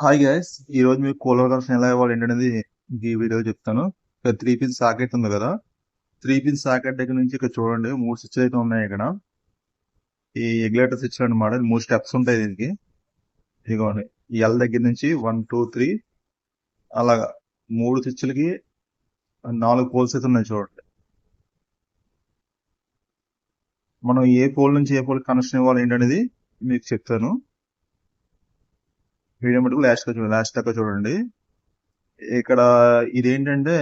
Hi guys, ఈ రోజు మీకు కూలర్ కనెక్షన్ ఎలా ఇవ్వాలి ఏంటనేది ఈ వీడియో చెప్తాను. ఇక్కడ 3 పిన్ సాకెట్ ఉంది కదా, 3 పిన్ సాకెట్ దగ్గర నుంచి ఇక్కడ చూడండి 3 స్విచ్లు అయితే ఉన్నాయి. ఇక్కడ ఈ రెగ్యులేటర్ స్విచ్ అనమాట. 3 స్టెప్స్ ఉంటాయి దీనికి. ఇదిగోండి, ఈ ఎల్ దగ్గర నుంచి 1 2 3 అలాగా 3 స్విచ్లకి 4 పోల్స్ అయితే ఉన్నాయి చూడండి. మనం ఏ పోల్ నుంచి ఏ పోల్ కనెక్షన్ ఇవ్వాలి ఏంటనేది మీకు చెప్తాను. వీడియో మటుకు లాస్ట్ దాకా చూడండి. ఇక్కడ ఇదేంటంటే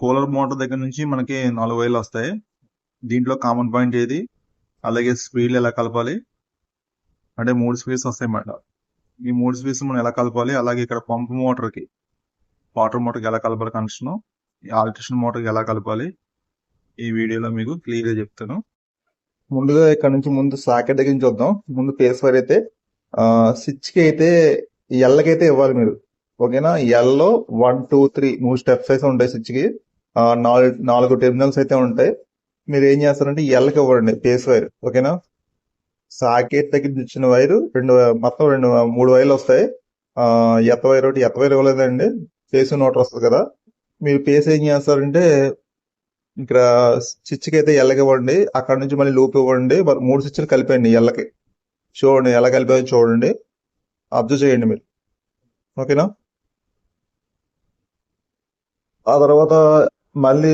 కూలర్ మోటార్ దగ్గర నుంచి మనకి 4 వైర్లు వస్తాయి. దీంట్లో కామన్ పాయింట్ ఏది, అలాగే స్పీడ్లు ఎలా కలపాలి అంటే 3 స్పీడ్స్ వస్తాయి అన్నమాట. ఈ 3 స్పీడ్స్ మనం ఎలా కలపాలి, అలాగే ఇక్కడ పంప్ మోటార్కి వాటర్ మోటార్కి ఎలా కలపాలి కనెక్షన్, ఈ ఆల్ట్రేషన్ మోటార్కి ఎలా కలపాలి ఈ వీడియోలో మీకు క్లియర్గా చెప్తాను. ముందుగా ఇక్కడ నుంచి ముందు సాకెట్ దగ్గర నుంచి చూద్దాం. ముందు పేస్ వైర్ అయితే స్విచ్కి అయితే ఎల్లకైతే ఇవ్వాలి మీరు, ఓకేనా. ఎల్లో 1 2 3 3 స్టెప్స్ అయితే ఉంటాయి స్విచ్కి. నాలుగు టెర్మినల్స్ అయితే ఉంటాయి. మీరు ఏం చేస్తారంటే ఎల్లకి ఇవ్వండి పేస్ వైర్, ఓకేనా. సాకెట్ దగ్గర ఇచ్చిన వైరు మొత్తం 3 వైర్లు వస్తాయి. ఎత్త వైర్ ఒకటి, ఎత్త వైర్ ఇవ్వలేదండి, పేస్ నోటర్ వస్తుంది కదా. మీరు పేస్ ఏం చేస్తారంటే ఇక్కడ స్విచ్కి అయితే ఎల్లకి ఇవ్వండి, అక్కడ నుంచి మళ్ళీ లూప్ ఇవ్వండి, 3 స్విచ్లు కలిపండి ఎల్లకి. చూడండి ఎలా కలిపాయో చూడండి, అబ్జర్వ్ చేయండి మీరు, ఓకేనా. ఆ తర్వాత మళ్ళీ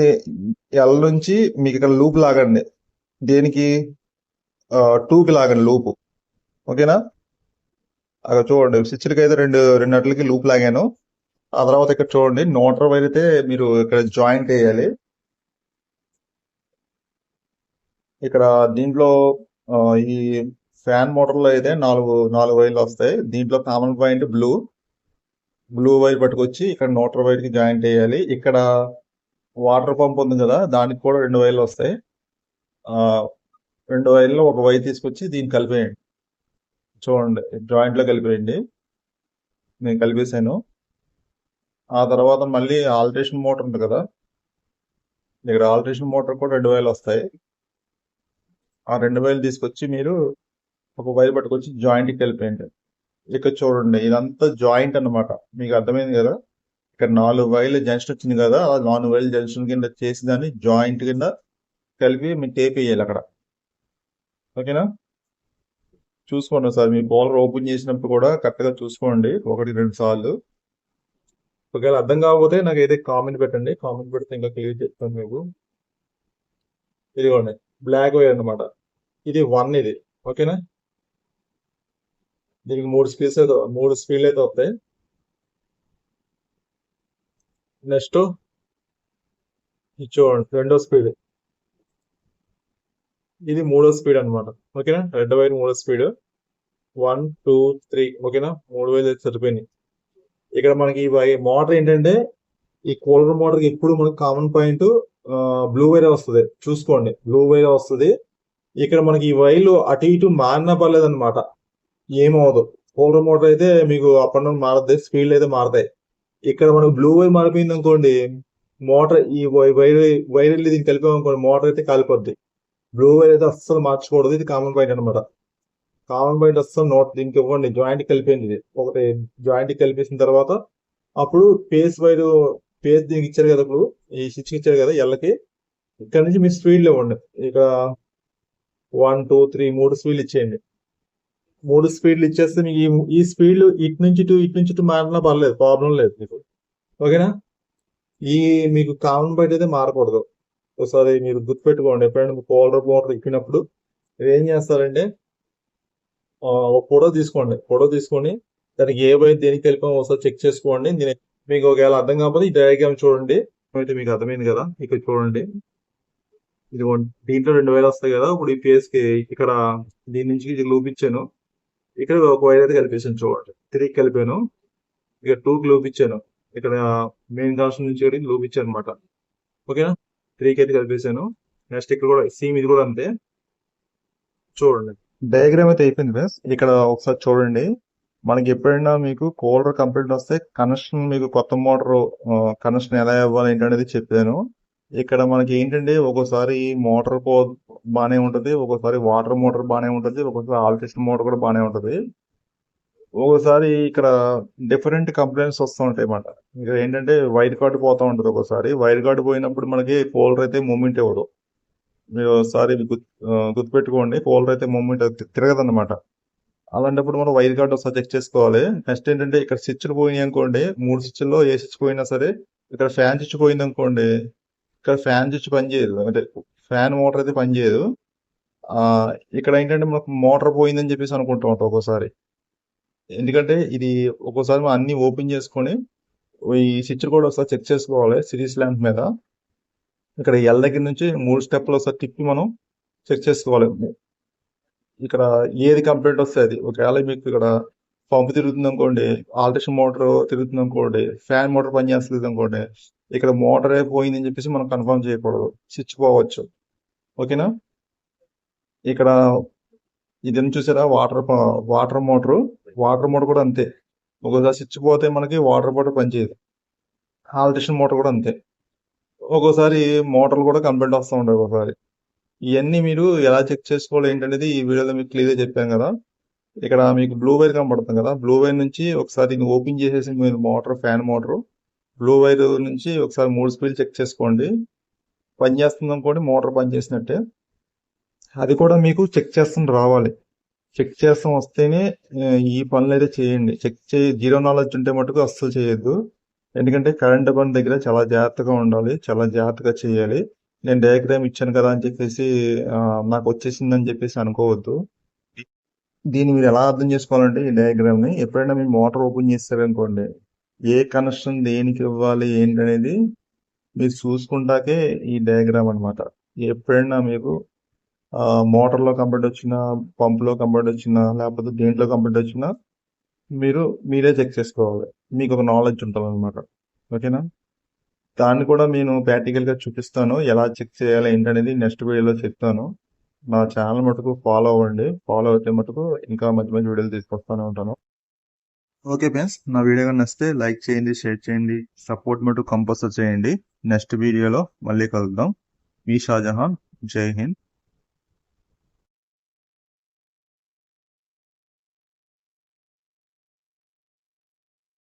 ఎల్ నుంచి మీకు ఇక్కడ లూప్ లాగండి. దేనికి, 2కి లాగండి లూపు, ఓకేనా. అక్కడ చూడండి స్విచ్లకి అయితే రెండు అట్లకి లూప్ లాగాను. ఆ తర్వాత ఇక్కడ చూడండి నోటర్ వైర్ అయితే మీరు ఇక్కడ జాయింట్ వేయాలి. ఇక్కడ దీంట్లో ఈ ఫ్యాన్ మోటార్లో అయితే నాలుగు వైర్లు వస్తాయి. దీంట్లో కామన్ పాయింట్ బ్లూ వైర్ పట్టుకొచ్చి ఇక్కడ నోటర్ వైర్ కి జాయింట్ వేయాలి. ఇక్కడ వాటర్ పంప్ ఉంది కదా, దానికి కూడా 2 వైర్లు వస్తాయి. 2 వైర్లో ఒక వైర్ తీసుకొచ్చి దీన్ని కలిపేయండి. చూడండి జాయింట్ లో కలిపేయండి, నేను కలిపేసాను. ఆ తర్వాత మళ్ళీ ఆల్టరేషన్ మోటార్ ఉంది కదా, ఇక్కడ ఆల్టరేషన్ మోటార్ కూడా 2 వైర్లు వస్తాయి. ఆ 2 వైర్లు తీసుకొచ్చి మీరు ఒక వైర్ పట్టుకొచ్చి జాయింట్ కి కలిపేయండి. ఇక్కడ చూడండి ఇదంతా జాయింట్ అన్నమాట, మీకు అర్థమైంది కదా. ఇక్కడ 4 వైర్ల జంక్షన్ వచ్చింది కదా, ఆ 4 వైర్ల జంక్షన్ కింద చేసి దాన్ని జాయింట్ కింద కలిపి మీరు టేప్ వేయాలి అక్కడ, ఓకేనా. చూసుకోండి సార్, మీ బౌలర్ ఓపెన్ చేసినప్పుడు కూడా కరెక్ట్గా చూసుకోండి 1 2 సార్లు. ఒకవేళ అర్థం కాకపోతే నాకు అయితే కామెంట్ పెట్టండి, కామెంట్ పెడితే ఇంకా క్లియర్ చెప్తాను మీకు. ఇదిగోండి బ్లాక్ వైర్ అనమాట, ఇది 1 ఇది, ఓకేనా. దీనికి 3 స్పీడ్లు అయితే వస్తాయి. నెక్స్ట్ ఇది చూడండి 2వ స్పీడ్, ఇది 3వ స్పీడ్ అనమాట, ఓకేనా. రెడ్ వైర్ 3వ స్పీడ్, 1 2 3, ఓకేనా. 3 వైర్లు అయితే సరిపోయినాయి. ఇక్కడ మనకి ఈ మోటార్ ఏంటంటే, ఈ కూలర్ మోటార్కి ఎప్పుడు మనకు కామన్ పాయింట్ బ్లూ వైర్ వస్తుంది. చూసుకోండి బ్లూ వైర్ వస్తుంది. ఇక్కడ మనకి ఈ వైర్లు అటు ఇటు మారినా పర్లేదు అనమాట, ఏమవదు. కూలర్ మోటార్ అయితే మీకు అప్ అండ్ డౌన్ మారుతాయి, స్పీడ్లు అయితే మారుతాయి. ఇక్కడ మనకు బ్లూ వైర్ మారిపోయింది అనుకోండి, మోటార్ ఈ వైర్ వెళ్ళి దీన్ని కలిపామనుకోండి, మోటార్ అయితే కాలిపోద్ది. బ్లూ వైర్ అయితే అస్సలు మార్చకూడదు, ఇది కామన్ పాయింట్ అనమాట. కామన్ పాయింట్ అస్సలు దీనికి ఇవ్వండి, జాయింట్ కలిపింది. ఇది ఒకటి జాయింట్ కలిపేసిన తర్వాత అప్పుడు పేస్ దీనికి ఇచ్చారు కదా, ఇప్పుడు ఈ స్విచ్ ఇచ్చారు కదా ఎల్లకి, ఇక్కడ నుంచి మీ స్పీడ్లు ఇవ్వండి. ఇక్కడ 1 2 3 3 స్పీడ్లు ఇచ్చేయండి. 3 స్పీడ్లు ఇచ్చేస్తే మీకు ఈ స్పీడ్లు ఇటు నుంచి ఇటు మారినా పర్లేదు, ప్రాబ్లం లేదు మీకు, ఓకేనా. ఈ మీకు కామన్ పాయింట్ అయితే మారకూడదు. ఒకసారి మీరు గుర్తుపెట్టుకోండి, ఎప్పుడైనా కూలర్ మోటార్ ఎక్కినప్పుడు మీరు ఏం చేస్తారంటే ఒక ఫోటో తీసుకొని దానికి ఏ వైర్ దేనికి కలిపామో ఒకసారి చెక్ చేసుకోండి. మీకు ఒకవేళ అర్థం కాకపోతే ఈ డయాగ్రామ్ చూడండి, అయితే మీకు అర్థమైంది కదా. ఇక్కడ చూడండి, ఇది దీంట్లో 2 వైర్లు వస్తాయి కదా. ఇప్పుడు ఈ పేస్ కి ఇక్కడ దీని నుంచి ఇది లూప్ ఇచ్చాను, ఇక్కడ ఒక వైర్ అయితే కలిపేసాను. చూడండి 3 కలిపాను, ఇక్కడ 2కి లూప్ ఇచ్చాను, ఇక్కడ మెయిన్ కనెక్షన్ నుంచి లూప్ ఇచ్చాను అనమాట, ఓకేనా. 3కి అయితే కలిపేసాను. నెక్స్ట్ ఇక్కడ కూడా సేమ్, ఇది కూడా అంతే. చూడండి డయాగ్రామ్ అయితే అయిపోయింది ఫ్రెండ్స్. ఇక్కడ ఒకసారి చూడండి, మనకి ఎప్పుడైనా మీకు కూలర్ కంప్లీట్ వస్తే కనెక్షన్, మీకు కొత్త మోటార్ కనెక్షన్ ఎలా ఇవ్వాలి ఏంటనేది చెప్పాను. ఇక్కడ మనకి ఏంటంటే ఒక్కోసారి మోటార్ బాగానే ఉంటుంది, ఒక్కోసారి వాటర్ మోటార్ బాగానే ఉంటుంది, ఒక్కోసారి ఆల్టరేషన్ మోటార్ కూడా బాగానే ఉంటుంది. ఒకసారి ఇక్కడ డిఫరెంట్ కంప్లైంట్స్ వస్తూ ఉంటాయి అన్నమాట. ఇక్కడ ఏంటంటే వైర్ కార్డ్ పోతా ఉంటుంది. ఒకసారి వైర్ కార్డ్ పోయినప్పుడు మనకి కూలర్ అయితే మూమెంట్ ఇవ్వదు. మీరు ఒకసారి గుర్తుపెట్టుకోండి, కూలర్ అయితే మూమెంట్ తిరగదన్నమాట. అలాంటప్పుడు మనం వైర్ కార్డ్ ఒకసారి చెక్ చేసుకోవాలి. నెక్స్ట్ ఏంటంటే ఇక్కడ స్విచ్లు పోయినాయి అనుకోండి, 3 స్విచ్ల్లో ఏ స్విచ్ పోయినా సరే, ఇక్కడ ఫ్యాన్ స్విచ్ పోయింది అనుకోండి, ఇక్కడ ఫ్యాన్ స్విచ్ పనిచేయదు, అంటే ఫ్యాన్ మోటార్ అయితే పనిచేయదు. ఇక్కడ ఏంటంటే మనకు మోటార్ పోయిందని చెప్పేసి అనుకుంటూ ఉంటాం ఒక్కోసారి. ఎందుకంటే ఇది ఒక్కోసారి మనం అన్ని ఓపెన్ చేసుకొని ఈ స్విచ్ కూడా ఒకసారి చెక్ చేసుకోవాలి సిరీస్ ల్యాంప్ మీద. ఇక్కడ ఎల్ దగ్గర నుంచి 3 స్టెప్లు ఒకసారి తిప్పి మనం చెక్ చేసుకోవాలి. ఇక్కడ ఏది కంప్లైంట్ వస్తే అది. ఒకవేళ మీకు ఇక్కడ పంపు తిరుగుతుంది అనుకోండి, ఆల్టేషన్ మోటార్ తిరుగుతుంది అనుకోండి, ఫ్యాన్ మోటార్ పనిచేస్తుంది అనుకోండి, ఇక్కడ మోటారే పోయిందని చెప్పేసి మనం కన్ఫర్మ్ చేయకూడదు, స్విచ్ పోవచ్చు. ఓకేనా? ఇక్కడ ఇది చూసారా, వాటర్ మోటార్ కూడా అంతే. ఒక్కోసారి స్విచ్ పోతే మనకి వాటర్ మోటార్ పనిచేయదు. ఆల్టేషన్ మోటార్ కూడా అంతే. ఒక్కోసారి మోటార్లు కూడా కంప్లైంట్ వస్తూ ఉంటాయి ఒక్కోసారి. ఇవన్నీ మీరు ఎలా చెక్ చేసుకోవాలి ఏంటనేది ఈ వీడియోలో మీకు క్లియర్గా చెప్పాను కదా. ఇక్కడ మీకు బ్లూ వైర్ కనబడుతుంది కదా, బ్లూ వైర్ నుంచి ఒకసారి ఓపెన్ చేసేసి మీరు ఫ్యాన్ మోటార్ బ్లూ వైర్ నుంచి ఒకసారి 3 స్పీడ్ చెక్ చేసుకోండి. పనిచేస్తుంది అనుకోండి, మోటార్ పనిచేసినట్టే. అది కూడా మీకు చెక్ చేస్తాం రావాలి. చెక్ చేస్తాం వస్తేనే ఈ పనులు అయితే చేయండి. జీరో నాలెడ్జ్ ఉంటే మటుకు అస్సలు చేయొద్దు. ఎందుకంటే కరెంట్ పని దగ్గర చాలా జాగ్రత్తగా ఉండాలి, చాలా జాగ్రత్తగా చేయాలి. నేను డయాగ్రామ్ ఇచ్చాను కదా అని చెప్పేసి నాకు వచ్చేసిందని చెప్పేసి అనుకోవద్దు. దీన్ని మీరు ఎలా అర్థం చేసుకోవాలంటే, ఈ డయాగ్రామ్ని ఎప్పుడైనా మీరు మోటార్ ఓపెన్ చేస్తారనుకోండి, ఏ కనెక్షన్ దేనికి ఇవ్వాలి ఏంటనేది మీరు చూసుకుంటాకే ఈ డయాగ్రామ్ అనమాట. ఎప్పుడైనా మీకు మోటార్లో కంప్లైంట్ వచ్చినా, పంపులో కంప్లైంట్ వచ్చినా, లేకపోతే దేంట్లో కంప్లైంట్ వచ్చినా మీరే చెక్ చేసుకోవాలి. మీకు ఒక నాలెడ్జ్ ఉంటుంది అనమాట. ఓకేనా? దాన్ని కూడా నేను ప్రాక్టికల్గా చూపిస్తాను, ఎలా చెక్ చేయాలి ఏంటనేది నెక్స్ట్ వీడియోలో చెప్తాను. నా ఛానల్ మటుకు ఫాలో అవ్వండి. ఫాలో అయితే మటుకు ఇంకా మంచి మంచి వీడియోలు తీసుకొస్తానే ఉంటాను. ఓకే ఫ్రెండ్స్, నా వీడియో కానీ నచ్చితే లైక్ చేయండి, షేర్ చేయండి, సపోర్ట్ మటుకు కంపల్సరీ చేయండి. నెక్స్ట్ వీడియోలో మళ్ళీ కలుద్దాం. మీ షాజహాన్. జై హింద్.